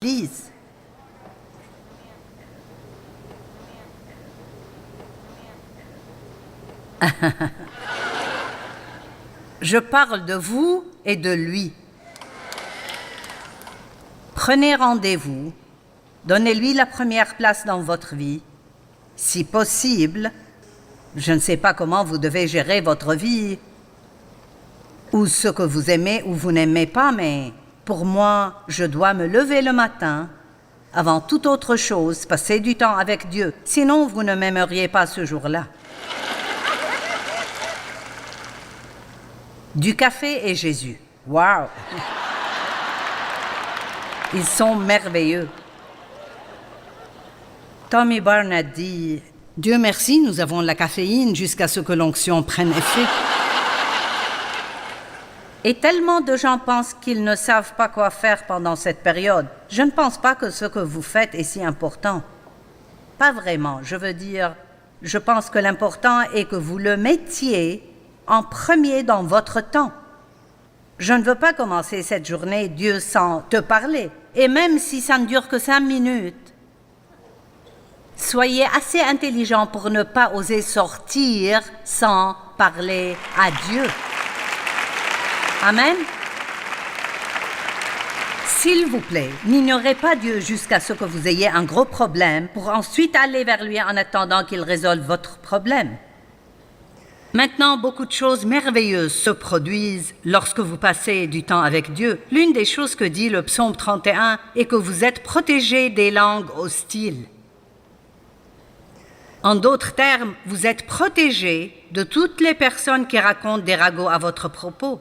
Lise. Je parle de vous et de lui. Prenez rendez-vous, donnez-lui la première place dans votre vie. Si possible, je ne sais pas comment vous devez gérer votre vie, ou ce que vous aimez ou vous n'aimez pas, mais pour moi, je dois me lever le matin, avant toute autre chose, passer du temps avec Dieu. Sinon, vous ne m'aimeriez pas ce jour-là. Du café et Jésus. Wow! Ils sont merveilleux. Tommy Barnett dit « Dieu merci, nous avons la caféine jusqu'à ce que l'onction prenne effet. » Et tellement de gens pensent qu'ils ne savent pas quoi faire pendant cette période. Je ne pense pas que ce que vous faites est si important. Pas vraiment. Je veux dire, je pense que l'important est que vous le mettiez en premier dans votre temps. Je ne veux pas commencer cette journée, Dieu, sans te parler. Et même si ça ne dure que 5 minutes, soyez assez intelligent pour ne pas oser sortir sans parler à Dieu. Amen. S'il vous plaît, n'ignorez pas Dieu jusqu'à ce que vous ayez un gros problème pour ensuite aller vers lui en attendant qu'il résolve votre problème. Maintenant, beaucoup de choses merveilleuses se produisent lorsque vous passez du temps avec Dieu. L'une des choses que dit le psaume 31 est que vous êtes protégés des langues hostiles. En d'autres termes, vous êtes protégés de toutes les personnes qui racontent des ragots à votre propos.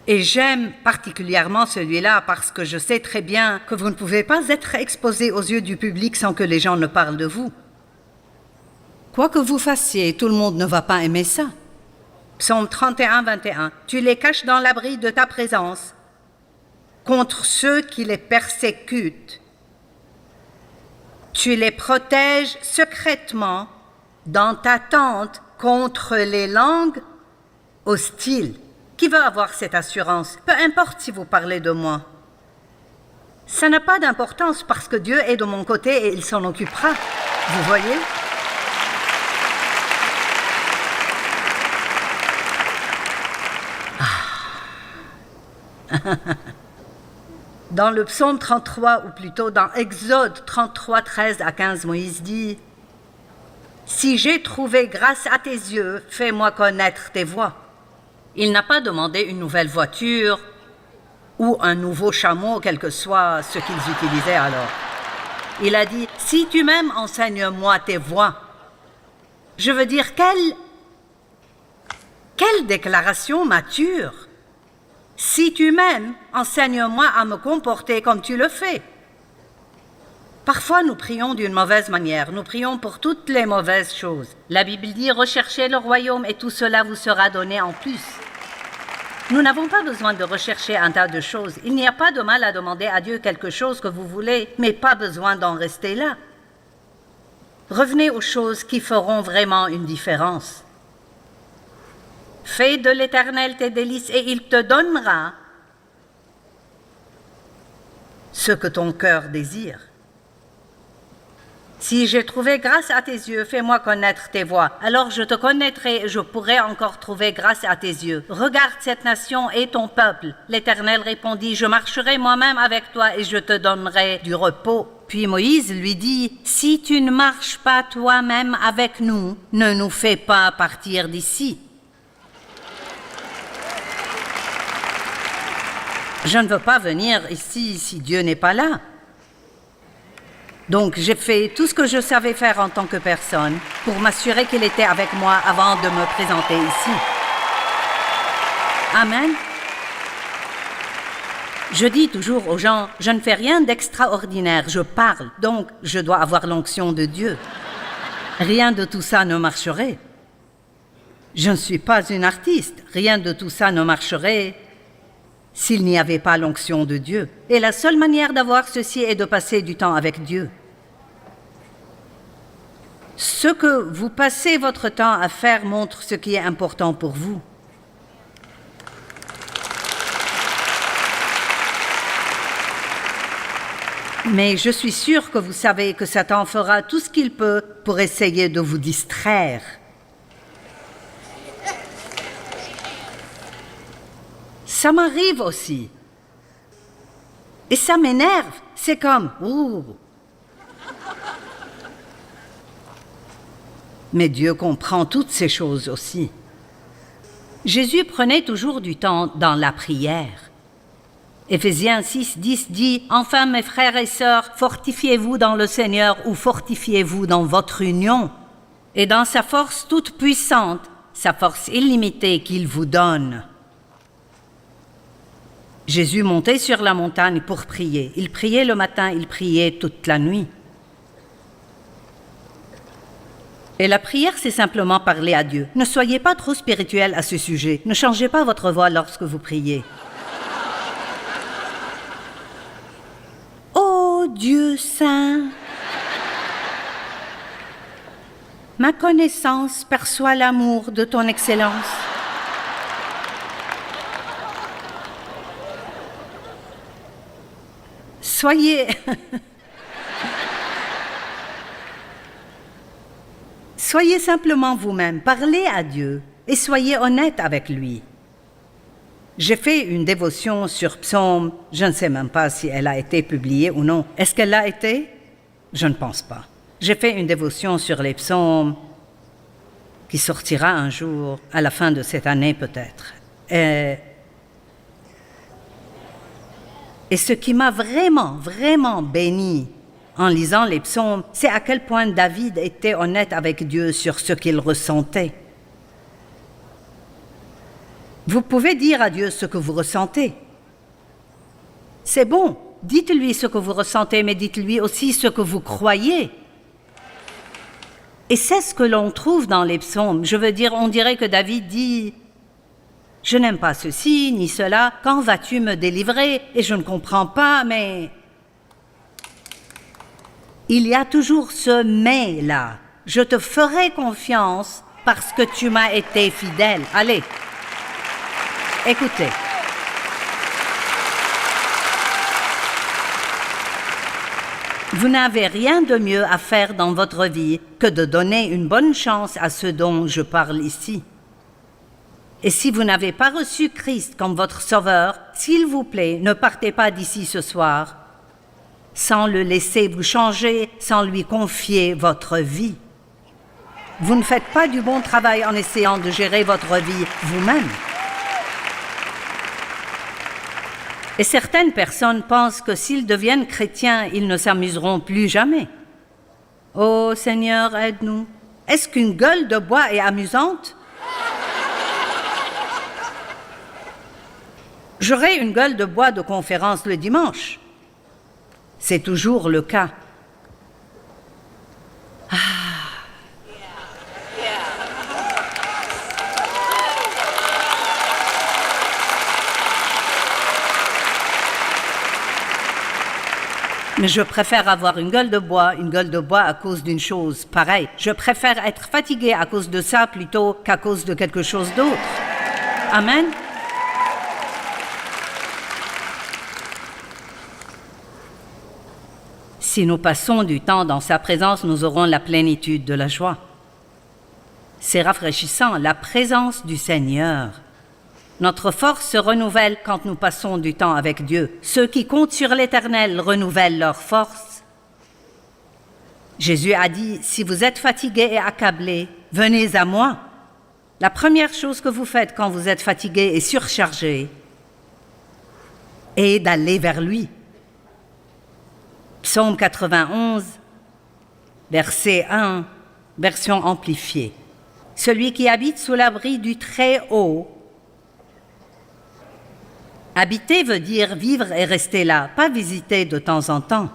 Et j'aime particulièrement celui-là parce que je sais très bien que vous ne pouvez pas être exposé aux yeux du public sans que les gens ne parlent de vous. Quoi que vous fassiez, tout le monde ne va pas aimer ça. Psaume 31, 21. Tu les caches dans l'abri de ta présence contre ceux qui les persécutent. Tu les protèges secrètement dans ta tente contre les langues hostiles. Qui veut avoir cette assurance? Peu importe si vous parlez de moi. Ça n'a pas d'importance parce que Dieu est de mon côté et il s'en occupera. Vous voyez? Dans le psaume 33, ou plutôt dans Exode 33, 13 à 15, Moïse dit « Si j'ai trouvé grâce à tes yeux, fais-moi connaître tes voies. » Il n'a pas demandé une nouvelle voiture ou un nouveau chameau, quel que soit ce qu'ils utilisaient alors. Il a dit « Si tu m'aimes, enseigne-moi tes voies. » Je veux dire, quelle déclaration mature! Si tu m'aimes, enseigne-moi à me comporter comme tu le fais. Parfois, nous prions d'une mauvaise manière. Nous prions pour toutes les mauvaises choses. La Bible dit « Recherchez le royaume et tout cela vous sera donné en plus. » Nous n'avons pas besoin de rechercher un tas de choses. Il n'y a pas de mal à demander à Dieu quelque chose que vous voulez, mais pas besoin d'en rester là. Revenez aux choses qui feront vraiment une différence. Fais de l'Éternel tes délices et il te donnera ce que ton cœur désire. Si j'ai trouvé grâce à tes yeux, fais-moi connaître tes voies. Alors je te connaîtrai et je pourrai encore trouver grâce à tes yeux. Regarde cette nation et ton peuple. L'Éternel répondit, je marcherai moi-même avec toi et je te donnerai du repos. Puis Moïse lui dit, si tu ne marches pas toi-même avec nous, ne nous fais pas partir d'ici. Je ne veux pas venir ici si Dieu n'est pas là. Donc, j'ai fait tout ce que je savais faire en tant que personne pour m'assurer qu'il était avec moi avant de me présenter ici. Amen. Je dis toujours aux gens, je ne fais rien d'extraordinaire, je parle, donc je dois avoir l'onction de Dieu. Rien de tout ça ne marcherait. Je ne suis pas une artiste, rien de tout ça ne marcherait s'il n'y avait pas l'onction de Dieu. Et la seule manière d'avoir ceci est de passer du temps avec Dieu. Ce que vous passez votre temps à faire montre ce qui est important pour vous. Mais je suis sûre que vous savez que Satan fera tout ce qu'il peut pour essayer de vous distraire. Ça m'arrive aussi. Et ça m'énerve. C'est comme « ouh ». Mais Dieu comprend toutes ces choses aussi. Jésus prenait toujours du temps dans la prière. Éphésiens 6:10 dit « Enfin, mes frères et sœurs, fortifiez-vous dans le Seigneur ou fortifiez-vous dans votre union, et dans sa force toute puissante, sa force illimitée qu'il vous donne. » Jésus montait sur la montagne pour prier. Il priait le matin, il priait toute la nuit. Et la prière, c'est simplement parler à Dieu. Ne soyez pas trop spirituel à ce sujet. Ne changez pas votre voix lorsque vous priez. Ô Dieu saint, ma connaissance perçoit l'amour de ton excellence. Soyez simplement vous-même, parlez à Dieu et soyez honnête avec lui. J'ai fait une dévotion sur Psaume, je ne sais même pas si elle a été publiée ou non. Est-ce qu'elle l'a été? Je ne pense pas. J'ai fait une dévotion sur les psaumes qui sortira un jour, à la fin de cette année peut-être. Et ce qui m'a vraiment béni en lisant les psaumes, c'est à quel point David était honnête avec Dieu sur ce qu'il ressentait. Vous pouvez dire à Dieu ce que vous ressentez. C'est bon, dites-lui ce que vous ressentez, mais dites-lui aussi ce que vous croyez. Et c'est ce que l'on trouve dans les psaumes. Je veux dire, on dirait que David dit « Je n'aime pas ceci ni cela, quand vas-tu me délivrer? Et je ne comprends pas, mais... » Il y a toujours ce « mais » là. Je te ferai confiance parce que tu m'as été fidèle. Allez, écoutez. Vous n'avez rien de mieux à faire dans votre vie que de donner une bonne chance à ceux dont je parle ici. Et si vous n'avez pas reçu Christ comme votre sauveur, s'il vous plaît, ne partez pas d'ici ce soir sans le laisser vous changer, sans lui confier votre vie. Vous ne faites pas du bon travail en essayant de gérer votre vie vous-même. Et certaines personnes pensent que s'ils deviennent chrétiens, ils ne s'amuseront plus jamais. Oh Seigneur, aide-nous. Est-ce qu'une gueule de bois est amusante? J'aurai une gueule de bois de conférence le dimanche. C'est toujours le cas. Mais je préfère avoir une gueule de bois à cause d'une chose pareille. Je préfère être fatigué à cause de ça plutôt qu'à cause de quelque chose d'autre. Amen. Si nous passons du temps dans sa présence, nous aurons la plénitude de la joie. C'est rafraîchissant, la présence du Seigneur. Notre force se renouvelle quand nous passons du temps avec Dieu. Ceux qui comptent sur l'Éternel renouvellent leur force. Jésus a dit, si vous êtes fatigués et accablés, venez à moi. La première chose que vous faites quand vous êtes fatigué et surchargé est d'aller vers lui. Psaume 91, verset 1, version amplifiée. Celui qui habite sous l'abri du Très-Haut. Habiter veut dire vivre et rester là, pas visiter de temps en temps.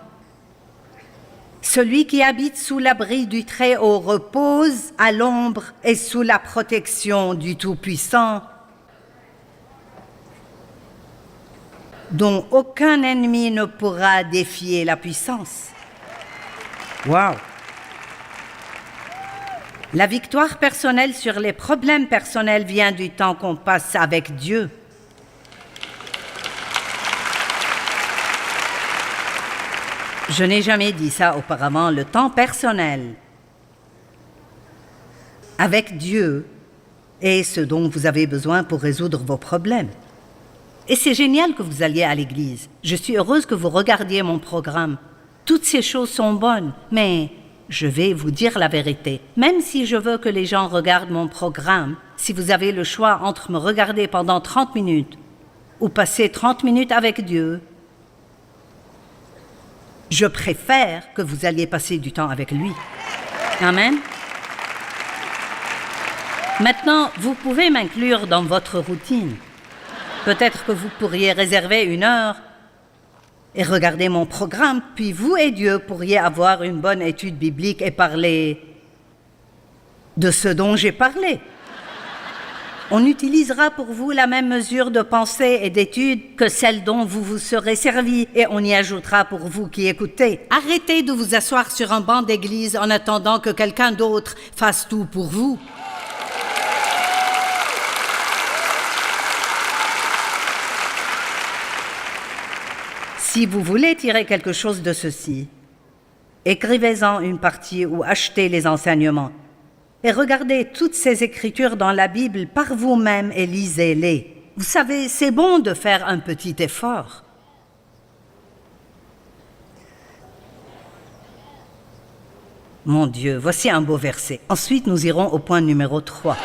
Celui qui habite sous l'abri du Très-Haut repose à l'ombre et sous la protection du Tout-Puissant, dont aucun ennemi ne pourra défier la puissance. Wow! La victoire personnelle sur les problèmes personnels vient du temps qu'on passe avec Dieu. Je n'ai jamais dit ça auparavant, le temps personnel avec Dieu est ce dont vous avez besoin pour résoudre vos problèmes. Et c'est génial que vous alliez à l'église. Je suis heureuse que vous regardiez mon programme. Toutes ces choses sont bonnes, mais je vais vous dire la vérité. Même si je veux que les gens regardent mon programme, si vous avez le choix entre me regarder pendant 30 minutes ou passer 30 minutes avec Dieu, je préfère que vous alliez passer du temps avec lui. Amen. Maintenant, vous pouvez m'inclure dans votre routine. Peut-être que vous pourriez réserver 1 heure et regarder mon programme, puis vous et Dieu pourriez avoir une bonne étude biblique et parler de ce dont j'ai parlé. On utilisera pour vous la même mesure de pensée et d'étude que celle dont vous vous serez servi, et on y ajoutera pour vous qui écoutez. Arrêtez de vous asseoir sur un banc d'église en attendant que quelqu'un d'autre fasse tout pour vous. Si vous voulez tirer quelque chose de ceci, écrivez-en une partie ou achetez les enseignements. Et regardez toutes ces écritures dans la Bible par vous-même et lisez-les. Vous savez, c'est bon de faire un petit effort. Mon Dieu, voici un beau verset. Ensuite, nous irons au point numéro 3.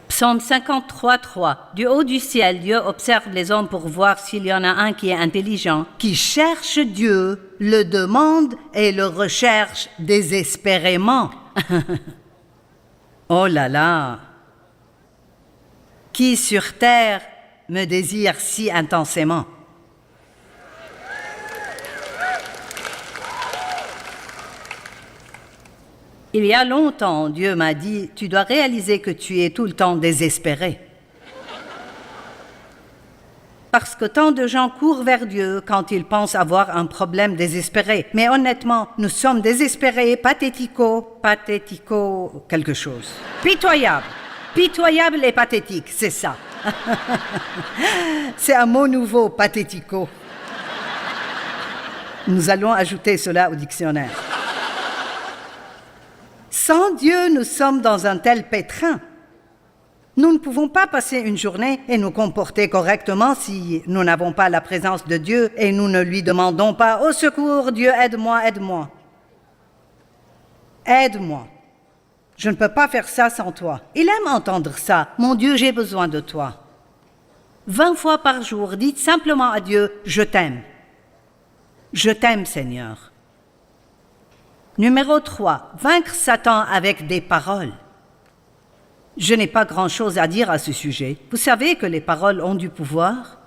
Psaume 53, 3. Du haut du ciel, Dieu observe les hommes pour voir s'il y en a un qui est intelligent, qui cherche Dieu, le demande et le recherche désespérément. Oh là là! Qui sur terre me désire si intensément? Il y a longtemps, Dieu m'a dit, tu dois réaliser que tu es tout le temps désespéré. Parce que tant de gens courent vers Dieu quand ils pensent avoir un problème désespéré. Mais honnêtement, nous sommes désespérés, pathético, quelque chose. Pitoyable. Pitoyable et pathétique, c'est ça. C'est un mot nouveau, pathético. Nous allons ajouter cela au dictionnaire. Sans Dieu, nous sommes dans un tel pétrin. Nous ne pouvons pas passer une journée et nous comporter correctement si nous n'avons pas la présence de Dieu et nous ne lui demandons pas « Au secours, Dieu, aide-moi, aide-moi. Aide-moi. Je ne peux pas faire ça sans toi. » Il aime entendre ça. « Mon Dieu, j'ai besoin de toi. » 20 fois par jour, dites simplement à Dieu « Je t'aime. Je t'aime, Seigneur. » Numéro 3, vaincre Satan avec des paroles. Je n'ai pas grand-chose à dire à ce sujet. Vous savez que les paroles ont du pouvoir?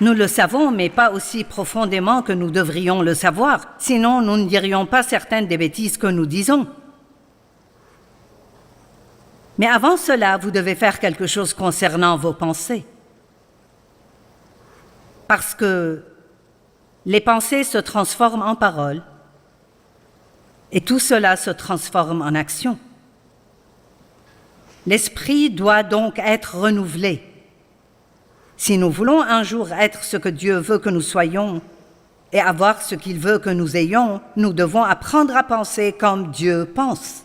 Nous le savons, mais pas aussi profondément que nous devrions le savoir. Sinon, nous ne dirions pas certaines des bêtises que nous disons. Mais avant cela, vous devez faire quelque chose concernant vos pensées. Parce que les pensées se transforment en paroles et tout cela se transforme en action. L'esprit doit donc être renouvelé. Si nous voulons un jour être ce que Dieu veut que nous soyons et avoir ce qu'il veut que nous ayons, nous devons apprendre à penser comme Dieu pense.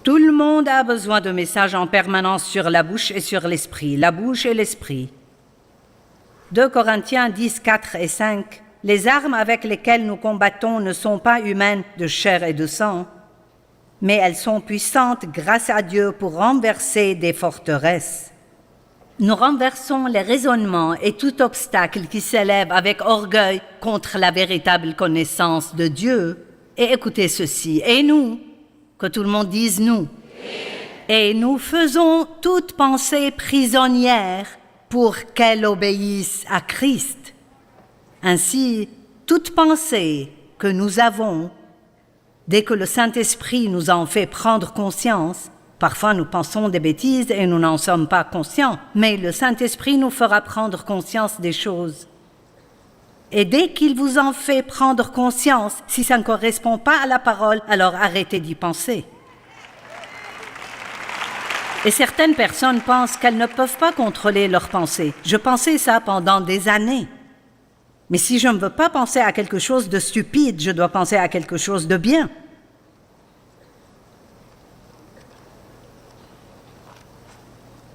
Tout le monde a besoin de messages en permanence sur la bouche et sur l'esprit, la bouche et l'esprit. 2 Corinthiens 10, 4 et 5. Les armes avec lesquelles nous combattons ne sont pas humaines de chair et de sang, mais elles sont puissantes grâce à Dieu pour renverser des forteresses. Nous renversons les raisonnements et tout obstacle qui s'élève avec orgueil contre la véritable connaissance de Dieu. Et écoutez ceci, et nous, que tout le monde dise nous. Et nous faisons toute pensée prisonnière pour qu'elle obéisse à Christ. Ainsi, toute pensée que nous avons, dès que le Saint-Esprit nous en fait prendre conscience, parfois nous pensons des bêtises et nous n'en sommes pas conscients, mais le Saint-Esprit nous fera prendre conscience des choses. Et dès qu'il vous en fait prendre conscience, si ça ne correspond pas à la parole, alors arrêtez d'y penser. Et certaines personnes pensent qu'elles ne peuvent pas contrôler leurs pensées. Je pensais ça pendant des années. Mais si je ne veux pas penser à quelque chose de stupide, je dois penser à quelque chose de bien.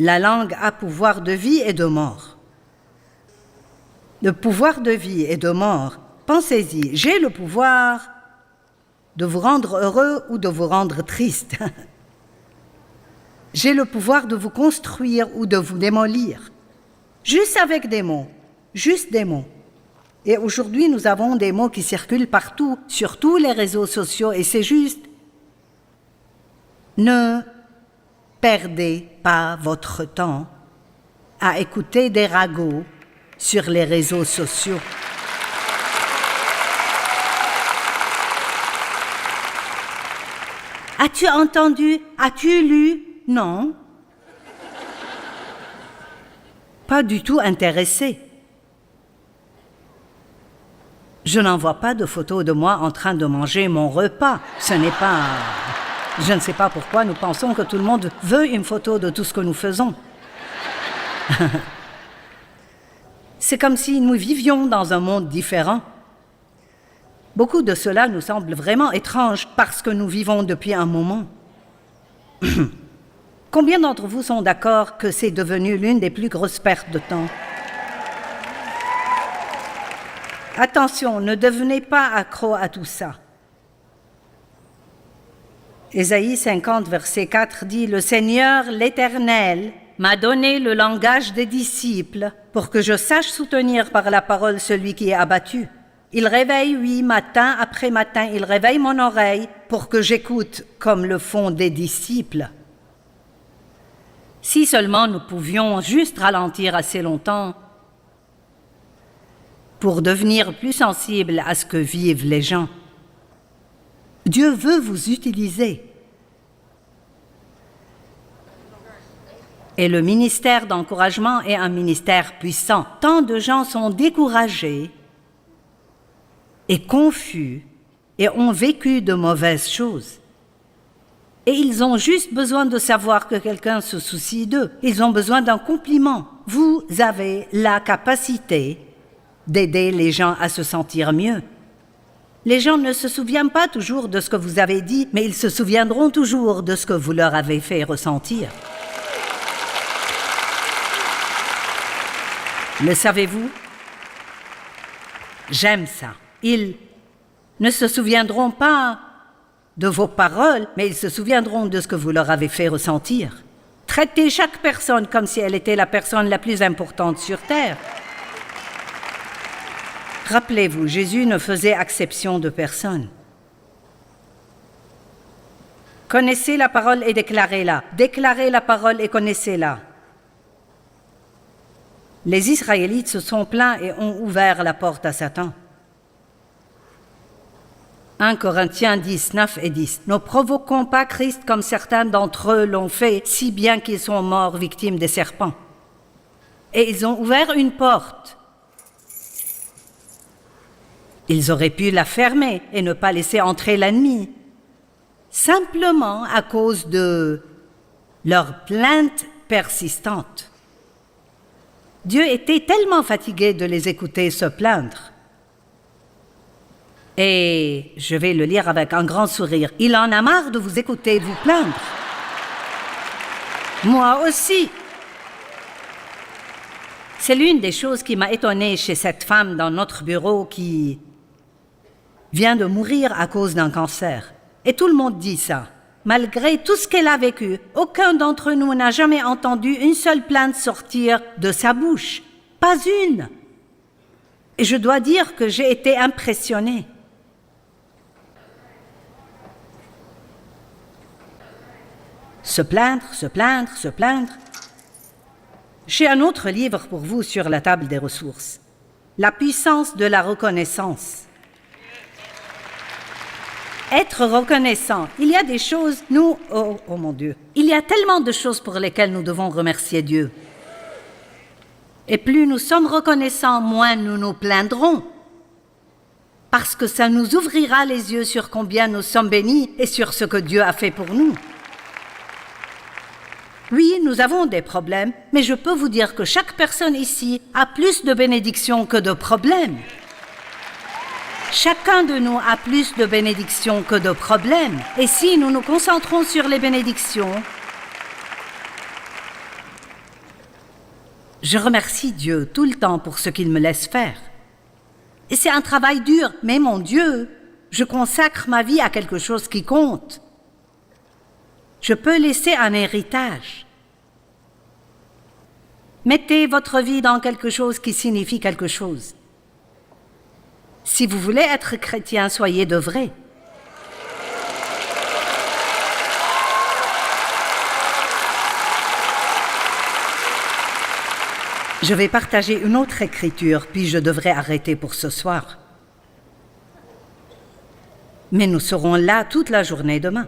La langue a pouvoir de vie et de mort. Le pouvoir de vie et de mort, pensez-y, j'ai le pouvoir de vous rendre heureux ou de vous rendre triste. J'ai le pouvoir de vous construire ou de vous démolir. Juste avec des mots, juste des mots. Et aujourd'hui, nous avons des mots qui circulent partout, sur tous les réseaux sociaux, et c'est juste. Ne perdez pas votre temps à écouter des ragots sur les réseaux sociaux. As-tu entendu? As-tu lu? Non. Pas du tout intéressé. Je n'envoie pas de photos de moi en train de manger mon repas. Ce n'est pas... Je ne sais pas pourquoi nous pensons que tout le monde veut une photo de tout ce que nous faisons. C'est comme si nous vivions dans un monde différent. Beaucoup de cela nous semble vraiment étrange parce que nous vivons depuis un moment. Combien d'entre vous sont d'accord que c'est devenu l'une des plus grosses pertes de temps? Attention, ne devenez pas accro à tout ça. Ésaïe 50, verset 4 dit « Le Seigneur, l'Éternel, m'a donné le langage des disciples pour que je sache soutenir par la parole celui qui est abattu. Il réveille, oui, matin après matin, il réveille mon oreille pour que j'écoute comme le font des disciples. » Si seulement nous pouvions juste ralentir assez longtemps pour devenir plus sensibles à ce que vivent les gens. Dieu veut vous utiliser. Et le ministère d'encouragement est un ministère puissant. Tant de gens sont découragés et confus et ont vécu de mauvaises choses. Et ils ont juste besoin de savoir que quelqu'un se soucie d'eux. Ils ont besoin d'un compliment. Vous avez la capacité d'aider les gens à se sentir mieux. Les gens ne se souviennent pas toujours de ce que vous avez dit, mais ils se souviendront toujours de ce que vous leur avez fait ressentir. Le savez-vous? J'aime ça. Ils ne se souviendront pas de vos paroles, mais ils se souviendront de ce que vous leur avez fait ressentir. Traitez chaque personne comme si elle était la personne la plus importante sur Terre. Rappelez-vous, Jésus ne faisait exception de personne. Connaissez la parole et déclarez-la. Déclarez la parole et connaissez-la. Les Israélites se sont plaints et ont ouvert la porte à Satan. 1 Corinthiens 10, 9 et 10. Ne provoquons pas Christ comme certains d'entre eux l'ont fait, si bien qu'ils sont morts victimes des serpents. Et ils ont ouvert une porte. Ils auraient pu la fermer et ne pas laisser entrer l'ennemi, simplement à cause de leur plainte persistante. Dieu était tellement fatigué de les écouter se plaindre. Et je vais le lire avec un grand sourire. Il en a marre de vous écouter vous plaindre. Moi aussi. C'est l'une des choses qui m'a étonnée chez cette femme dans notre bureau qui vient de mourir à cause d'un cancer. Et tout le monde dit ça. Malgré tout ce qu'elle a vécu, aucun d'entre nous n'a jamais entendu une seule plainte sortir de sa bouche. Pas une. Et je dois dire que j'ai été impressionnée. Se plaindre, se plaindre, se plaindre. J'ai un autre livre pour vous sur la table des ressources. La puissance de la reconnaissance. Être reconnaissant. Il y a des choses, oh mon Dieu, il y a tellement de choses pour lesquelles nous devons remercier Dieu. Et plus nous sommes reconnaissants, moins nous nous plaindrons. Parce que ça nous ouvrira les yeux sur combien nous sommes bénis et sur ce que Dieu a fait pour nous. Oui, nous avons des problèmes, mais je peux vous dire que chaque personne ici a plus de bénédictions que de problèmes. Chacun de nous a plus de bénédictions que de problèmes. Et si nous nous concentrons sur les bénédictions, je remercie Dieu tout le temps pour ce qu'il me laisse faire. Et c'est un travail dur, mais mon Dieu, je consacre ma vie à quelque chose qui compte. Je peux laisser un héritage. Mettez votre vie dans quelque chose qui signifie quelque chose. Si vous voulez être chrétien, soyez de vrai. Je vais partager une autre écriture, puis je devrais arrêter pour ce soir. Mais nous serons là toute la journée demain.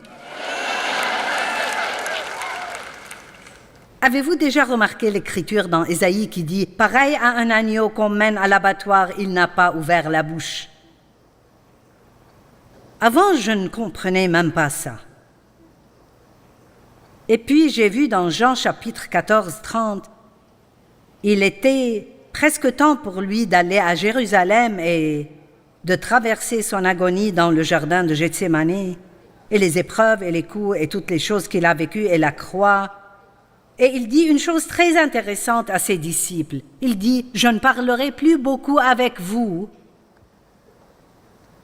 Avez-vous déjà remarqué l'écriture dans Ésaïe qui dit « Pareil à un agneau qu'on mène à l'abattoir, il n'a pas ouvert la bouche ». Avant, je ne comprenais même pas ça. Et puis, j'ai vu dans Jean chapitre 14, 30, il était presque temps pour lui d'aller à Jérusalem et de traverser son agonie dans le jardin de Gethsémani, et les épreuves et les coups et toutes les choses qu'il a vécues et la croix. Et il dit une chose très intéressante à ses disciples. Il dit « Je ne parlerai plus beaucoup avec vous,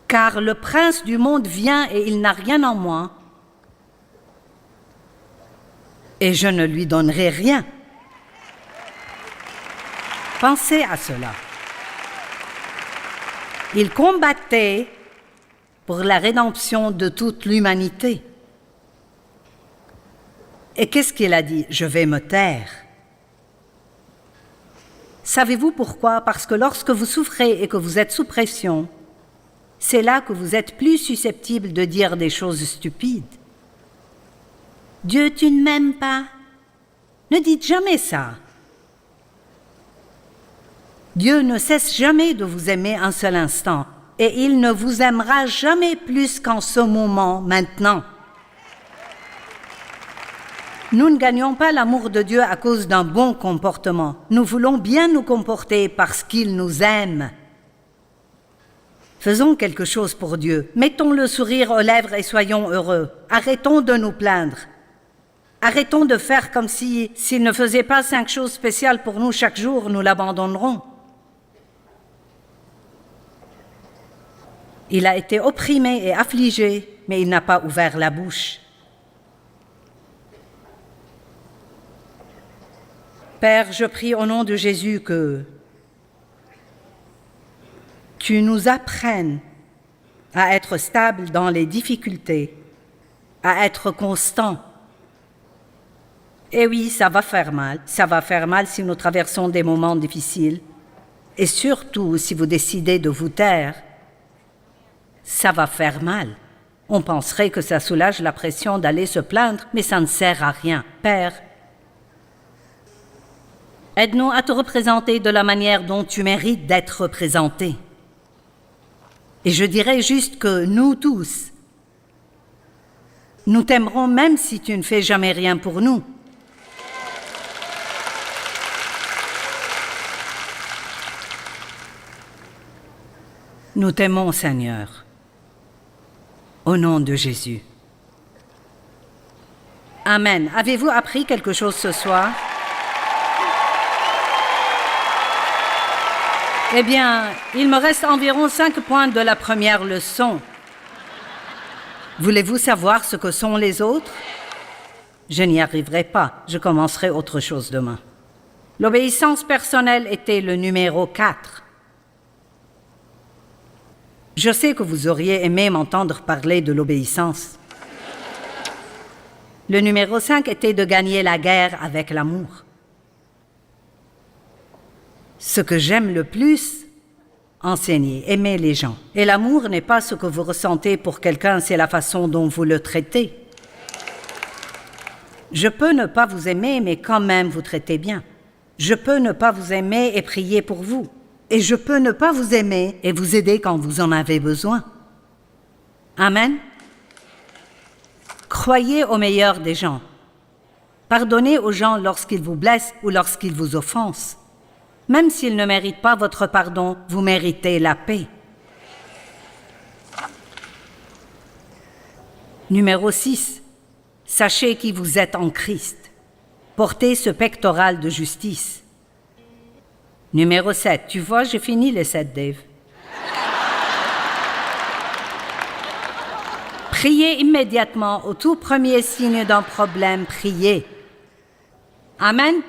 car le prince du monde vient et il n'a rien en moi, et je ne lui donnerai rien. » Pensez à cela. Il combattait pour la rédemption de toute l'humanité. Et qu'est-ce qu'il a dit? Je vais me taire. Savez-vous pourquoi? Parce que lorsque vous souffrez et que vous êtes sous pression, c'est là que vous êtes plus susceptible de dire des choses stupides. Dieu, tu ne m'aimes pas. Ne dites jamais ça. Dieu ne cesse jamais de vous aimer un seul instant, et il ne vous aimera jamais plus qu'en ce moment, maintenant. Nous ne gagnons pas l'amour de Dieu à cause d'un bon comportement. Nous voulons bien nous comporter parce qu'il nous aime. Faisons quelque chose pour Dieu. Mettons le sourire aux lèvres et soyons heureux. Arrêtons de nous plaindre. Arrêtons de faire comme s'il ne faisait pas 5 choses spéciales pour nous chaque jour, nous l'abandonnerons. Il a été opprimé et affligé, mais il n'a pas ouvert la bouche. Père, je prie au nom de Jésus que tu nous apprennes à être stables dans les difficultés, à être constants. Et oui, ça va faire mal. Ça va faire mal si nous traversons des moments difficiles. Et surtout, si vous décidez de vous taire, ça va faire mal. On penserait que ça soulage la pression d'aller se plaindre, mais ça ne sert à rien. Père, aide-nous à te représenter de la manière dont tu mérites d'être représenté. Et je dirais juste que nous tous, nous t'aimerons même si tu ne fais jamais rien pour nous. Nous t'aimons, Seigneur, au nom de Jésus. Amen. Avez-vous appris quelque chose ce soir? Eh bien, il me reste environ 5 points de la première leçon. Voulez-vous savoir ce que sont les autres? Je n'y arriverai pas. Je commencerai autre chose demain. L'obéissance personnelle était le numéro 4. Je sais que vous auriez aimé m'entendre parler de l'obéissance. Le numéro 5 était de gagner la guerre avec l'amour. Ce que j'aime le plus, enseigner, aimer les gens. Et l'amour n'est pas ce que vous ressentez pour quelqu'un, c'est la façon dont vous le traitez. Je peux ne pas vous aimer, mais quand même vous traiter bien. Je peux ne pas vous aimer et prier pour vous. Et je peux ne pas vous aimer et vous aider quand vous en avez besoin. Amen. Croyez au meilleur des gens. Pardonnez aux gens lorsqu'ils vous blessent ou lorsqu'ils vous offensent. Même s'ils ne méritent pas votre pardon, vous méritez la paix. Numéro 6. Sachez qui vous êtes en Christ. Portez ce pectoral de justice. Numéro 7. Tu vois, j'ai fini les 7, Dave. Priez immédiatement au tout premier signe d'un problème, priez. Amen.